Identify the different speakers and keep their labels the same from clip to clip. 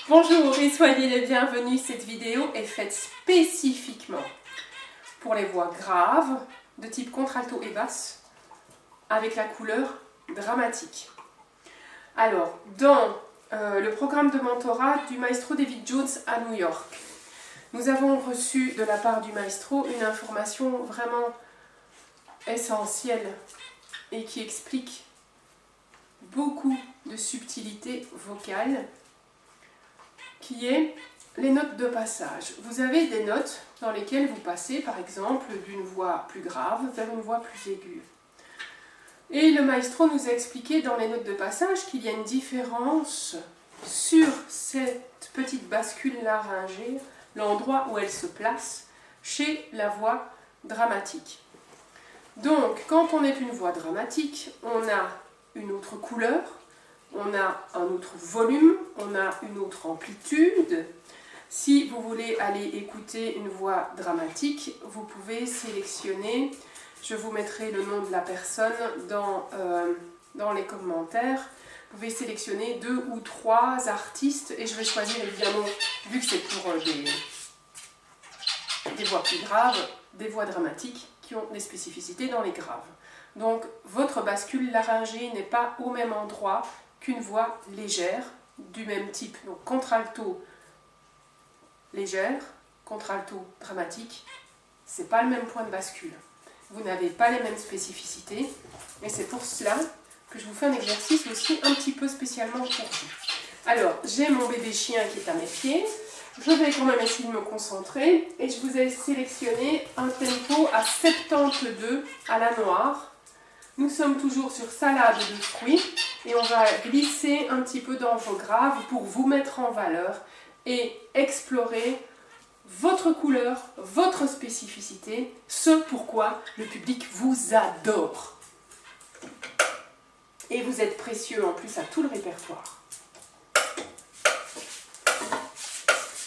Speaker 1: Bonjour et soyez les bienvenus. Cette vidéo est faite spécifiquement pour les voix graves de type contralto et basse avec la couleur dramatique. Alors, dans le programme de mentorat du maestro David Jones à New York, nous avons reçu de la part du maestro une information vraiment essentielle et qui explique beaucoup de subtilité vocale, qui est les notes de passage. Vous avez des notes dans lesquelles vous passez par exemple d'une voix plus grave vers une voix plus aiguë. Et le maestro nous a expliqué dans les notes de passage qu'il y a une différence sur cette petite bascule laryngée, l'endroit où elle se place chez la voix dramatique. Donc, quand on est une voix dramatique, on a une autre couleur, on a un autre volume, on a une autre amplitude. Si vous voulez aller écouter une voix dramatique, vous pouvez sélectionner, je vous mettrai le nom de la personne dans les commentaires, vous pouvez sélectionner 2 ou 3 artistes et je vais choisir évidemment, vu que c'est pour des voix plus graves, des voix dramatiques qui ont des spécificités dans les graves. Donc votre bascule laryngée n'est pas au même endroit qu'une voix légère du même type. Donc contralto légère, contralto dramatique, c'est pas le même point de bascule. Vous n'avez pas les mêmes spécificités et c'est pour cela que je vous fais un exercice aussi un petit peu spécialement pour vous. Alors, j'ai mon bébé chien qui est à mes pieds. Je vais quand même essayer de me concentrer et je vous ai sélectionné un tempo à 72 à la noire. Nous sommes toujours sur salade de fruits et on va glisser un petit peu dans vos graves pour vous mettre en valeur et explorer votre couleur, votre spécificité, ce pourquoi le public vous adore. Et vous êtes précieux en plus à tout le répertoire.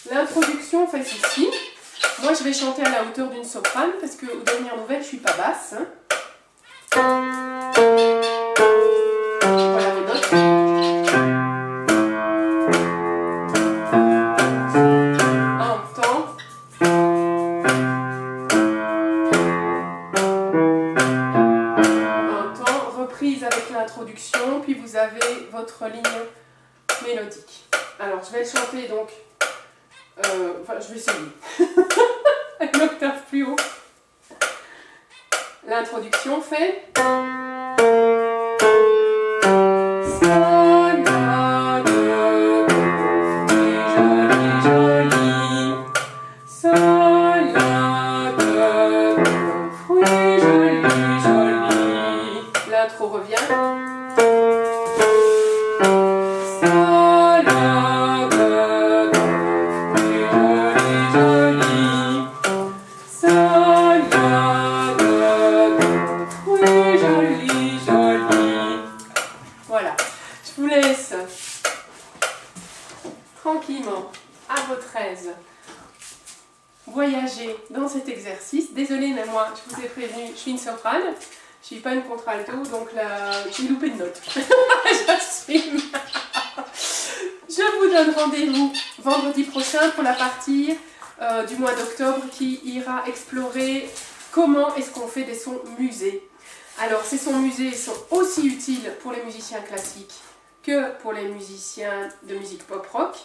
Speaker 1: L'introduction fait ici. Moi je vais chanter à la hauteur d'une soprane parce qu'aux dernières nouvelles je ne suis pas basse. Voilà vos notes. Un temps. Un temps. Reprise avec l'introduction. Puis vous avez votre ligne mélodique. Alors je vais chanter donc. Je vais essayer. Avec l'octave plus haut. L'introduction fait. L'intro revient. Voilà, je vous laisse tranquillement, à votre aise, voyager dans cet exercice. Désolée, mais moi, je vous ai prévenu, je suis une soprane, je suis pas une contralto, donc là, j'ai loupé une note. J'assume. Je vous donne rendez-vous vendredi prochain pour la partie du mois d'octobre qui ira explorer comment est-ce qu'on fait des sons musés. Alors, ces sons musés sont aussi utiles pour les musiciens classiques que pour les musiciens de musique pop-rock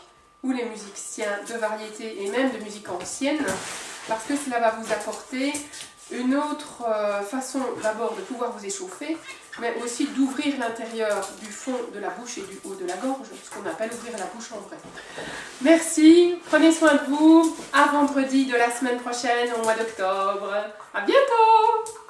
Speaker 1: ou les musiciens de variété et même de musique ancienne, parce que cela va vous apporter une autre façon d'abord de pouvoir vous échauffer, mais aussi d'ouvrir l'intérieur du fond de la bouche et du haut de la gorge, ce qu'on appelle ouvrir la bouche en vrai. Merci, prenez soin de vous, à vendredi de la semaine prochaine au mois d'octobre. À bientôt!